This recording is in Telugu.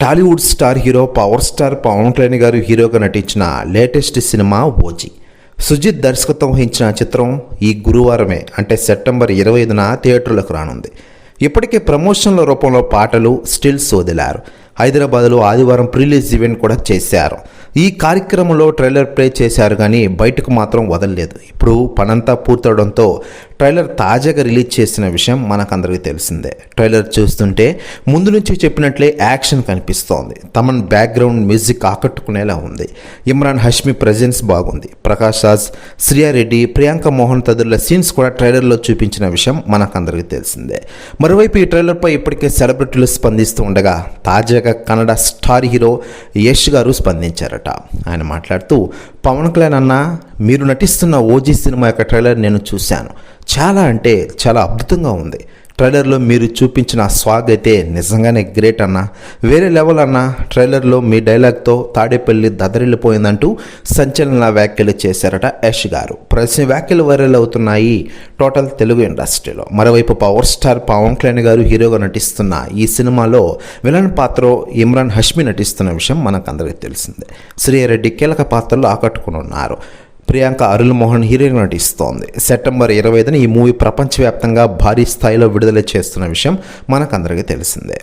Tollywood star hero power star Pawan Kalyan గారు హీరోగా నటించిన లేటెస్ట్ సినిమా ఓజీ. సుజిత్ దర్శకత్వం వహించిన చిత్రం ఈ గురువారమే అంటే సెప్టెంబర్ 25న థియేటర్లకు రానుంది. ఇప్పటికే ప్రమోషన్ల రూపంలో పాటలు, స్టిల్స్ వదిలారు. హైదరాబాద్లో ఆదివారం ప్రీలీజ్ ఈవెంట్ కూడా చేశారు. ఈ కార్యక్రమంలో ట్రైలర్ ప్లే చేశారు కానీ బయటకు మాత్రం వదలలేదు. ఇప్పుడు పనంతా పూర్తవడంతో ట్రైలర్ తాజాగా రిలీజ్ చేసిన విషయం మనకందరికీ తెలిసిందే. ట్రైలర్ చూస్తుంటే ముందు నుంచి చెప్పినట్లే యాక్షన్ కనిపిస్తోంది. తమన్ బ్యాక్గ్రౌండ్ మ్యూజిక్ ఆకట్టుకునేలా ఉంది. ఇమ్రాన్ హష్మి ప్రెజెన్స్ బాగుంది. ప్రకాష్ రాజ్, శ్రియారెడ్డి, ప్రియాంక మోహన్ తదితరుల సీన్స్ కూడా ట్రైలర్లో చూపించిన విషయం మనకందరికీ తెలిసిందే. మరోవైపు ఈ ట్రైలర్పై ఇప్పటికే సెలబ్రిటీలు స్పందిస్తూ ఉండగా తాజాగా కన్నడ స్టార్ హీరో యష్ గారు స్పందించారట. ఆయన మాట్లాడుతూ, పవన్ కళ్యాణ్ అన్న, మీరు నటిస్తున్న ఓజీ సినిమా యొక్క ట్రైలర్ నేను చూశాను. చాలా అంటే చాలా అద్భుతంగా ఉంది. ట్రైలర్లో మీరు చూపించిన స్వాగ్ అయితే నిజంగానే గ్రేట్ అన్న, వేరే లెవెల్ అన్న. ట్రైలర్లో మీ డైలాగ్తో తాడేపల్లి దదరిల్లిపోయిందంటూ సంచలన వ్యాఖ్యలు చేశారట యష్ గారు. ప్రతి వ్యాఖ్యలు వైరల్ అవుతున్నాయి టోటల్ తెలుగు ఇండస్ట్రీలో. మరోవైపు పవర్ స్టార్ పవన్ కళ్యాణ్ గారు హీరోగా నటిస్తున్న ఈ సినిమాలో విలన్ పాత్రలో ఇమ్రాన్ హష్మి నటిస్తున్న విషయం మనకందరికీ తెలిసిందే. శ్రీరెడ్డి కీలక పాత్రలో ఆకట్టుకున్నారు. ప్రియాంక అరుల్ మోహన్ హీరోయిన్ నటిస్తోంది. సెప్టెంబర్ 25న ఈ మూవీ ప్రపంచవ్యాప్తంగా భారీ స్థాయిలో విడుదల చేస్తున్న విషయం మనకందరికీ తెలిసిందే.